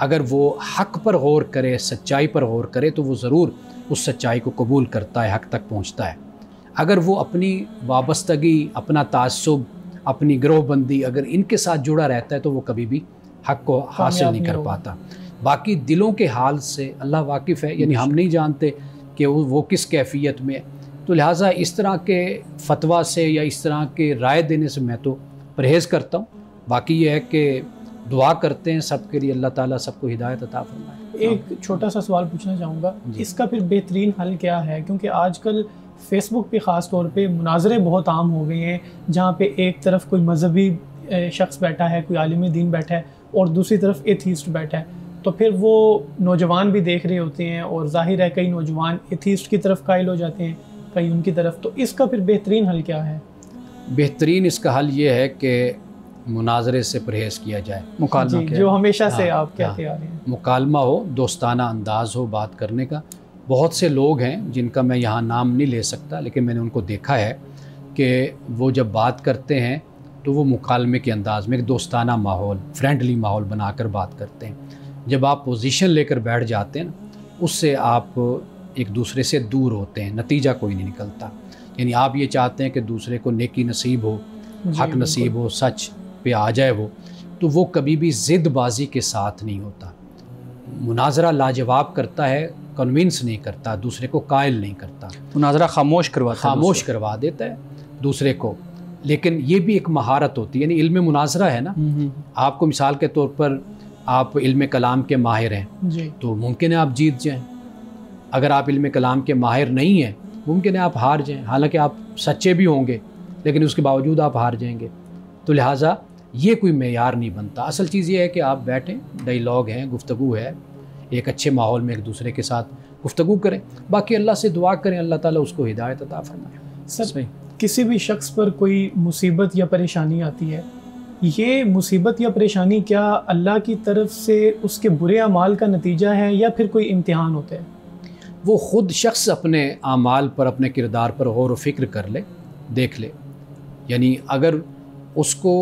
अगर वो हक़ पर गौर करे, सच्चाई पर गौर करे, तो वो ज़रूर उस सच्चाई को कबूल करता है, हक़ तक पहुँचता है। अगर वो अपनी वाबस्तगी, अपना तासुब, अपनी गिरोहबंदी अगर इनके साथ जुड़ा रहता है, तो वो कभी भी हक़ को हासिल नहीं कर पाता। बाकी दिलों के हाल से अल्लाह वाकिफ़ है, यानी हम नहीं जानते कि वो किस कैफियत में है। तो लिहाजा इस तरह के फतवा से या इस तरह के राय देने से मैं तो परहेज़ करता हूँ। बाकी ये है कि दुआ करते हैं सबके लिए, अल्लाह ताला सबको हिदायत अता फरमाए। एक छोटा सा सवाल पूछना चाहूँगा, इसका फिर बेहतरीन हल क्या है? क्योंकि आजकल फ़ेसबुक पे ख़ास तौर पे मुनाजरे बहुत आम हो गए हैं, जहाँ पे एक तरफ कोई मजहबी शख्स बैठा है, कोई आलिम दीन बैठा है, और दूसरी तरफ एथीस्ट बैठा है। तो फिर वो नौजवान भी देख रहे होते हैं और जाहिर है कई नौजवान एथीस्ट की तरफ कायल हो जाते हैं, कई उनकी तरफ। तो इसका फिर बेहतरीन हल क्या है? बेहतरीन इसका हल ये है कि मुनाजरे से परहेज़ किया जाए, मुकालमा जो हमेशा से आप कहते आ रहे हैं, मुकालमा हो, दोस्ताना अंदाज हो बात करने का। बहुत से लोग हैं जिनका मैं यहाँ नाम नहीं ले सकता, लेकिन मैंने उनको देखा है कि वो जब बात करते हैं तो वो मुकालमे के अंदाज़ में एक दोस्ताना माहौल, फ्रेंडली माहौल बनाकर बात करते हैं। जब आप पोजीशन लेकर बैठ जाते हैं ना, उससे आप एक दूसरे से दूर होते हैं, नतीजा कोई नहीं निकलता। यानी आप ये चाहते हैं कि दूसरे को नेकी नसीब हो, हक नसीब हो, सच पे आ जाए वो, तो वो कभी भी ज़िदबाजी के साथ नहीं होता। मुनाजरा लाजवाब करता है, कन्विंस नहीं करता, दूसरे को कायल नहीं करता। मुनाजरा खामोश करवा देता है दूसरे को। लेकिन ये भी एक महारत होती है, यानी इल्म मुनाजरा है ना। आपको मिसाल के तौर पर आप इल्म कलाम के माहिर हैं जी, तो मुमकिन है आप जीत जाएं। अगर आप इल्म कलाम के माहिर नहीं हैं, मुमकिन है आप हार जाएं। हालांकि आप सच्चे भी होंगे, लेकिन उसके बावजूद आप हार जाएंगे। तो लिहाजा ये कोई मेयार नहीं बनता। असल चीज़ ये है कि आप बैठें, डायलॉग है, गुफ्तगू है, एक अच्छे माहौल में एक दूसरे के साथ गुफ्तगू करें। बाकी अल्लाह से दुआ करें, अल्लाह ताला उसको हिदायत अता फरमाए। सर, किसी भी शख्स पर कोई मुसीबत या परेशानी आती है, ये मुसीबत या परेशानी क्या अल्लाह की तरफ से उसके बुरे अमाल का नतीजा है या फिर कोई इम्तिहान होता है? वो ख़ुद शख्स अपने आमाल पर, अपने किरदार पर गौर व फिक्र कर ले, देख ले। यानी अगर उसको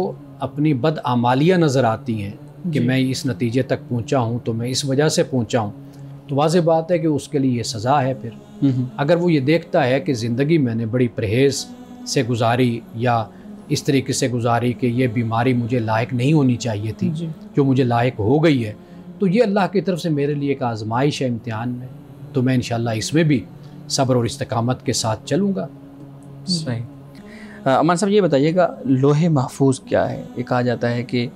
अपनी बद आमालियाँ नज़र आती हैं कि मैं इस नतीजे तक पहुँचा हूँ, तो मैं इस वजह से पहुँचा हूँ, तो वाज़ेह बात है कि उसके लिए ये सज़ा है। फिर अगर वो ये देखता है कि ज़िंदगी मैंने बड़ी परहेज़ से गुजारी या इस तरीके से गुजारी कि ये बीमारी मुझे लायक नहीं होनी चाहिए थी, जो मुझे लायक हो गई है, तो ये अल्लाह की तरफ से मेरे लिए एक आजमाइश है, इम्तिहान में। तो मैं इंशाअल्लाह इसमें भी सब्र और इस्तिकामत के साथ चलूँगा। सही। अमान साहब, ये बताइएगा, लोहे महफूज क्या है? ये कहा जाता है कि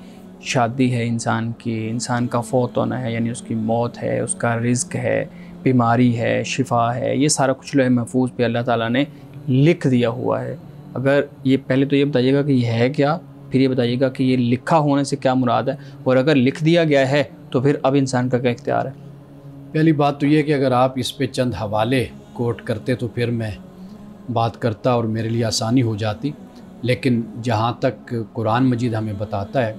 शादी है इंसान की, इंसान का फौत होना है, यानी उसकी मौत है, उसका रिज़्क है, बीमारी है, शिफा है, ये सारा कुछ लोहे महफूज पे अल्लाह ताला ने लिख दिया हुआ है। अगर ये, पहले तो ये बताइएगा कि ये है क्या, फिर ये बताइएगा कि ये लिखा होने से क्या मुराद है, और अगर लिख दिया गया है तो फिर अब इंसान का क्या इख्तियार है? पहली बात तो ये कि अगर आप इस पे चंद हवाले कोट करते तो फिर मैं बात करता और मेरे लिए आसानी हो जाती। लेकिन जहाँ तक कुरान मजीद हमें बताता है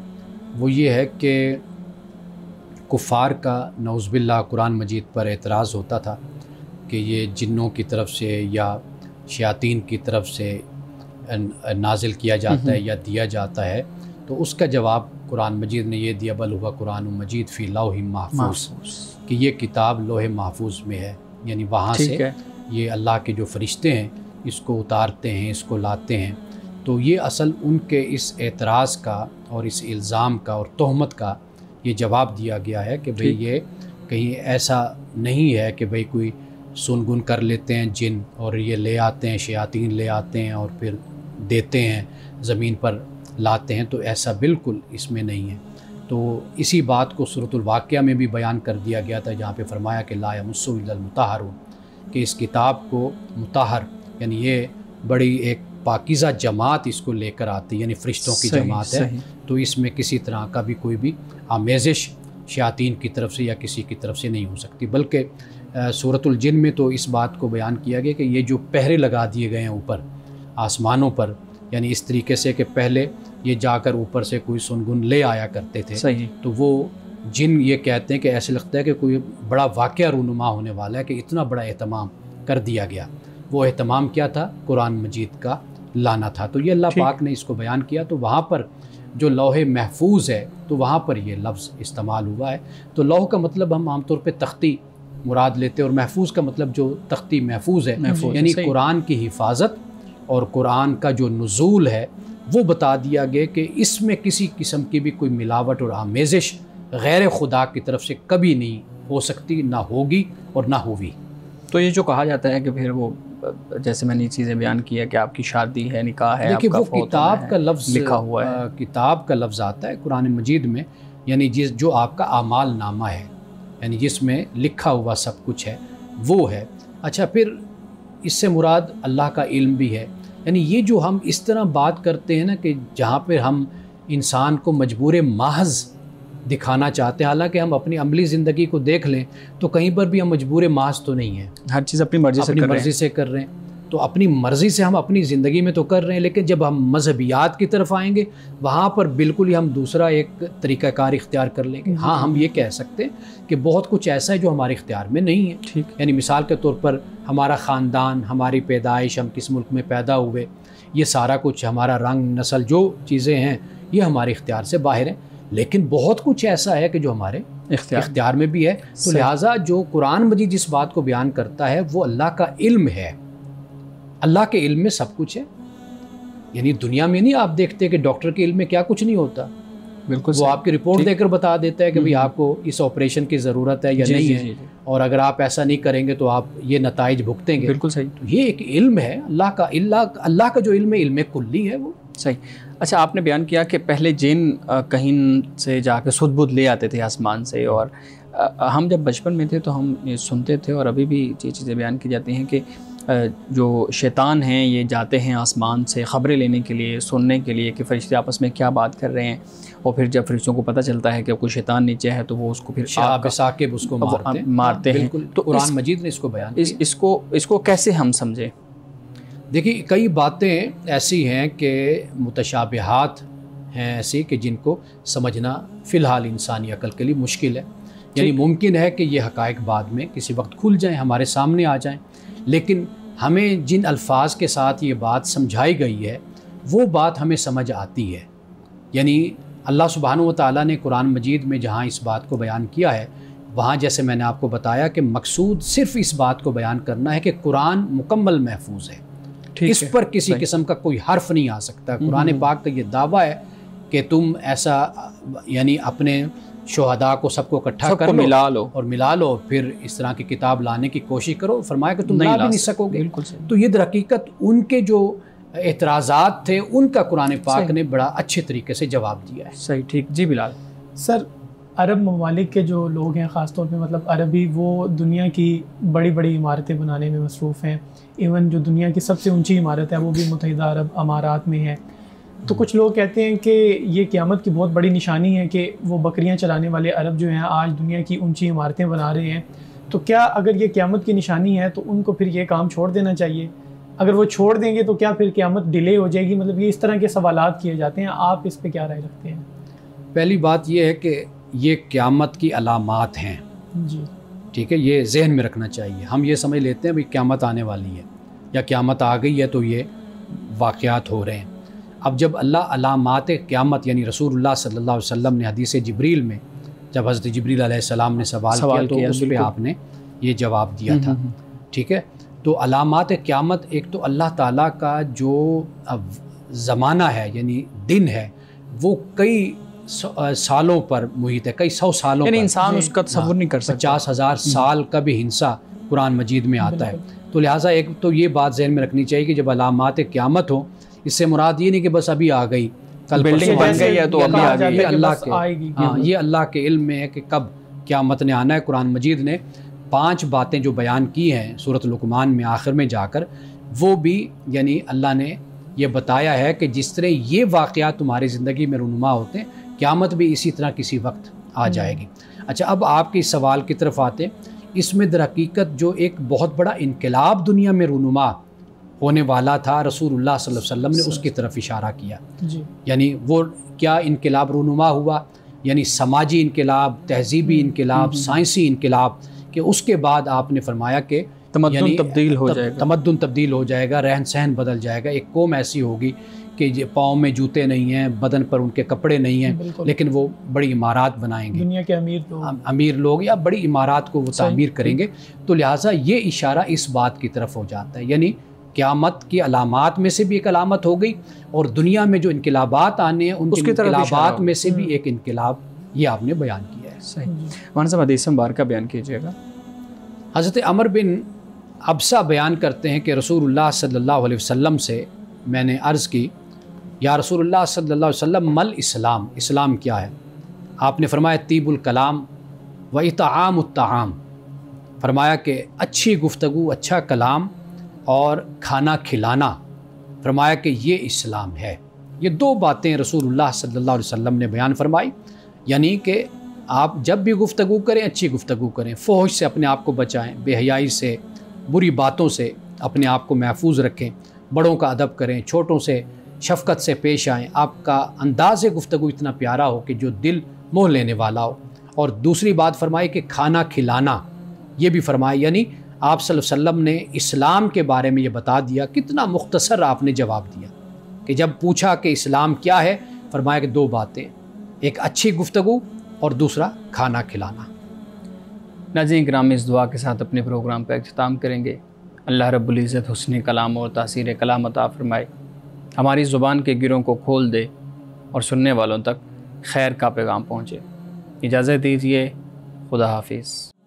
वो ये है कि कुफ़ार का नौज़ुबिल्लाह कुरान मजीद पर एतराज़ होता था कि ये जिन्नों की तरफ से या शयातीन की तरफ से नाजिल किया जाता है या दिया जाता है, तो उसका जवाब कुरान मजीद ने ये दिया, बल हुवा कुरान मजीद फ़ी लौह महफूज, कि ये किताब लोहे महफूज में है। यानी वहाँ से ये अल्लाह के जो फ़रिश्ते हैं इसको उतारते हैं, इसको लाते हैं। तो ये असल उनके इस एतराज़ का और इस इल्ज़ाम का और तोहमत का ये जवाब दिया गया है कि भाई ये कहीं ऐसा नहीं है कि भाई कोई सुनगुन कर लेते हैं जिन और ये ले आते हैं, शयातीन ले आते हैं और फिर देते हैं, ज़मीन पर लाते हैं, तो ऐसा बिल्कुल इसमें नहीं है। तो इसी बात को सूरतुल वाक़िया में भी बयान कर दिया गया था, जहाँ पे फरमाया कि ला यमस्सु इल्लल मुताहरून, कि इस किताब को मुताहर यानी ये बड़ी एक पाकीज़ा जमात इसको लेकर आती है, यानी फ़रिश्तों की जमात है। तो इसमें किसी तरह का भी कोई भी आमेज़िश शयातीन की तरफ से या किसी की तरफ से नहीं हो सकती। बल्कि सूरतुल जिन में तो इस बात को बयान किया गया कि ये जो पहरे लगा दिए गए हैं ऊपर आसमानों पर, यानी इस तरीके से कि पहले ये जाकर ऊपर से कोई सुनगुन ले आया करते थे, तो वो जिन ये कहते हैं कि ऐसे लगता है कि कोई बड़ा वाक़या रूनुमा होने वाला है, कि इतना बड़ा एहतमाम कर दिया गया। वो एहतमाम क्या था? कुरान मजीद का लाना था। तो ये अल्लाह पाक ने इसको बयान किया। तो वहाँ पर जो लौहे महफूज है, तो वहाँ पर ये लफ्ज़ इस्तेमाल हुआ है। तो लौह का मतलब हम आमतौर पर तख्ती मुराद लेते हैं, और महफूज का मतलब जो तख्ती महफूज है, यानी कुरान की हिफाजत और कुरान का जो नुज़ूल है वो बता दिया गया कि इसमें किसी किस्म की भी कोई मिलावट और आमेज़िश गैर खुदा की तरफ से कभी नहीं हो सकती, ना होगी और ना होगी। तो ये जो कहा जाता है कि फिर वो जैसे मैंने ये चीज़ें बयान किया कि आपकी शादी है, निकाह है, देखिए वो किताब का लफ्ज़ लिखा हुआ है, किताब का लफ्ज़ आता है कुरान मजीद में, यानी जिस जो आपका आमाल नामा है, यानी जिसमें लिखा हुआ सब कुछ है वो है। अच्छा, फिर इससे मुराद अल्लाह का इल्म भी है। यानी ये जो हम इस तरह बात करते हैं ना कि जहाँ पर हम इंसान को मजबूर महज़ दिखाना चाहते हैं, हालांकि हम अपनी अमली ज़िंदगी को देख लें तो कहीं पर भी हम मजबूर महज़ तो नहीं है, हर चीज़ अपनी मर्ज़ी से कर रहे हैं। तो अपनी मर्ज़ी से हम अपनी ज़िंदगी में तो कर रहे हैं, लेकिन जब हम मजहबियात की तरफ आएंगे वहाँ पर बिल्कुल ही हम दूसरा एक तरीक़ाकार इख्तियार कर लेंगे। हाँ, हम ये कह सकते हैं कि बहुत कुछ ऐसा है जो हमारे इख्तियार में नहीं है। ठीक, यानी मिसाल के तौर पर हमारा ख़ानदान, हमारी पैदाइश, हम किस मुल्क में पैदा हुए, ये सारा कुछ, हमारा रंग, नस्ल, जो चीज़ें हैं ये हमारे इख्तियार से बाहर हैं। लेकिन बहुत कुछ ऐसा है कि जो हमारे इख्तियार में भी है। तो लिहाजा जो कुरान मजीद जिस बात को बयान करता है वो अल्लाह का इल्म है। अल्लाह के इल्म में सब कुछ है। यानी दुनिया में नहीं आप देखते कि डॉक्टर के इल्म में क्या कुछ नहीं होता, बिल्कुल वो आपकी रिपोर्ट देकर बता देता है कि भाई आपको इस ऑपरेशन की ज़रूरत है या नहीं है, और अगर आप ऐसा नहीं करेंगे तो आप ये नताइज भुगतेंगे। बिल्कुल सही। तो ये एक इल्म है अल्लाह का। अल्लाह का जो इल्म है, इल्म कुल्ली है वो। सही। अच्छा, आपने बयान किया कि पहले जिन कहीं से जाकर सुध-बुध ले आते थे आसमान से, और हम जब बचपन में थे तो हम ये सुनते थे, और अभी भी ये चीज़ें बयान की जाती हैं कि जो शैतान हैं ये जाते हैं आसमान से ख़बरें लेने के लिए, सुनने के लिए कि फ़रिश्ते आपस में क्या बात कर रहे हैं, और फिर जब फ़रिश्तों को पता चलता है कि कोई शैतान नीचे है तो वो उसको फिर साकिब उसको मारते हैं। तो कुरान मजीद ने इसको बयान किया। इसको कैसे हम समझें? देखिए, कई बातें ऐसी हैं कि मुतशाबिहात हैं ऐसी कि जिनको समझना फ़िलहाल इंसानी अकल के लिए मुश्किल है। यानी मुमकिन है कि ये हक़ाइक़ बाद में किसी वक्त खुल जाएं, हमारे सामने आ जाएं, लेकिन हमें जिन अल्फाज के साथ ये बात समझाई गई है वो बात हमें समझ आती है। यानी अल्लाह सुब्हानहू व तआला ने कुरान मजीद में जहाँ इस बात को बयान किया है, वहाँ जैसे मैंने आपको बताया कि मकसूद सिर्फ़ इस बात को बयान करना है कि कुरान मुकम्मल महफूज है, इस पर किसी किस्म का कोई हर्फ नहीं आ सकता। कुरान पाक का ये दावा है कि तुम ऐसा यानी अपने शुहदा को सबको इकट्ठा कर मिला लो, फिर इस तरह की किताब लाने की कोशिश करो। फरमाया कि तुम ला भी नहीं सकोगे। तो ये दरहकीकत उनके जो एतराज़ात थे उनका कुरान पाक ने बड़ा अच्छे तरीके से जवाब दिया है। सही, ठीक। जी बिलाल। सर, अरब ममालिक के जो लोग हैं, ख़ास तौर पे मतलब अरबी, वो दुनिया की बड़ी बड़ी इमारतें बनाने में मसरूफ़ हैं। इवन जो दुनिया की सबसे ऊंची इमारत है वो भी मुत्तहिदा अरब अमारात में है। तो कुछ लोग कहते हैं कि ये क़यामत की बहुत बड़ी निशानी है कि वो बकरियां चलाने वाले अरब जो हैं आज दुनिया की ऊंची इमारतें बना रहे हैं। तो क्या अगर ये क़यामत की निशानी है तो उनको फिर ये काम छोड़ देना चाहिए? अगर वो छोड़ देंगे तो क्या फिर क़यामत डिले हो जाएगी? मतलब ये इस तरह के सवालात किए जाते हैं, आप इस पर क्या राय रखते हैं? पहली बात ये है कि ये क़यामत की अलामात हैं जी, ठीक है, ये जहन में रखना चाहिए। हम ये समझ लेते हैं भाई क़यामत आने वाली है या क़यामत आ गई है तो ये वाक़यात हो रहे हैं। अब जब अल्लाह अलामात क़यामत यानी रसूलुल्लाह सल्लल्लाहु अलैहि वसल्लम ने हदीस जिब्रील में जब हज़रत जिब्रील अलैहिस्सलाम ने सवाल किया तो उस पर आपने ये जवाब दिया था। ठीक है, तो अलामात क़यामत एक तो अल्लाह ताला का जो ज़माना है यानी दिन है वो कई सालों पर मुहित है, कई 100 सालों पर, इंसान उसका तसव्वुर नहीं कर सकता। 50,000 साल का भी हिस्सा कुरान मजीद में आता है। तो लिहाजा एक तो ये बात जहन में रखनी चाहिए कि जब अलामात क़यामत हो, इससे मुराद ये नहीं कि बस अभी आ गई, कल बिल्डिंग बन गई है तो अभी आ गई, ये अल्लाह के हाँ ये अल्लाह के इल्म में है कि कब क़यामत ने आना है। कुरान मजीद ने 5 बातें जो बयान की हैं सूरत लुक़मान में आखिर में जाकर, वो भी यानी अल्लाह ने ये बताया है कि जिस तरह ये वाक़यात तुम्हारी ज़िंदगी में रूनुमा होते हैं, क़यामत भी इसी तरह किसी वक्त आ जाएगी। अच्छा, अब आपके इस सवाल की तरफ आते हैं। इसमें दर हकीकत जो एक बहुत बड़ा इनकलाब दुनिया में रूनुमा होने वाला था, रसूलुल्लाह सल्लल्लाहु अलैहि वसल्लम ने उसकी तरफ इशारा किया। यानी वो क्या इनकलाब रूनुमा हुआ, यानी समाजी इनकलाब, तहजीबी इनकलाब, साइंसी इनकलाब, कि उसके बाद आपने फरमाया कि तमद्दुन तब्दील हो जाएगा, तमद्दुन तब्दील हो जाएगा, रहन सहन बदल जाएगा। एक कौम ऐसी होगी कि पाँव में जूते नहीं हैं, बदन पर उनके कपड़े नहीं हैं, लेकिन वो बड़ी इमारत बनाएंगे, दुनिया के अमीर लोग या बड़ी इमारत को वो तामीर करेंगे। तो लिहाजा ये इशारा इस बात की तरफ हो जाता है, यानी क़यामत की अलामात में से भी एक अलामत हो गई और दुनिया में जो इनकलाबात आने हैं उनके इनकलाबात में से भी एक इनकलाब ये आपने बयान किया है। सही। माना साहब हदीस मुबारक बयान कीजिएगा। हज़रत अमर बिन अबसा बयान करते हैं कि रसूलुल्लाह सल्लल्लाहु अलैहि वसल्लम से मैंने अर्ज़ की, या रसूलुल्लाह सल्लल्लाहु अलैहि वसल्लम मल इस्लाम, इस्लाम क्या है? आपने फरमाया तीबुल कलाम व इतामुत ताआम, फरमाया कि अच्छी गुफ्तगू, अच्छा कलाम और खाना खिलाना, फरमाया कि ये इस्लाम है। ये 2 बातें रसूलुल्लाह सल्लल्लाहु अलैहि वसल्लम ने बयान फरमाई, यानी कि आप जब भी गुफ्तगू करें अच्छी गुफ्तगू करें, फ़ोहश से अपने आप को बचाएं, बेहयाई से, बुरी बातों से अपने आप को महफूज रखें, बड़ों का अदब करें, छोटों से शफ़क़त से पेश आएँ, आपका अंदाज़ गुफ्तगू इतना प्यारा हो कि जो दिल मोह लेने वाला हो। और दूसरी बात फरमाई कि खाना खिलाना, ये भी फरमाया, यानी आप सल्लल्लाहु अलैहि वसल्लम ने इस्लाम के बारे में ये बता दिया। कितना मुख्तसर आपने जवाब दिया कि जब पूछा कि इस्लाम क्या है, फरमाया कि 2 बातें, एक अच्छी गुफ्तगू और दूसरा खाना खिलाना। नाज़रीन किराम, इस दुआ के साथ अपने प्रोग्राम का इख्तिताम करेंगे। अल्लाह रब्बुल इज़्ज़त हुस्न कलाम और तासीर कलाम अता फरमाए, हमारी ज़ुबान के गिरों को खोल दे और सुनने वालों तक खैर का पैगाम पहुँचे। इजाज़त दीजिए, खुदा हाफिज़।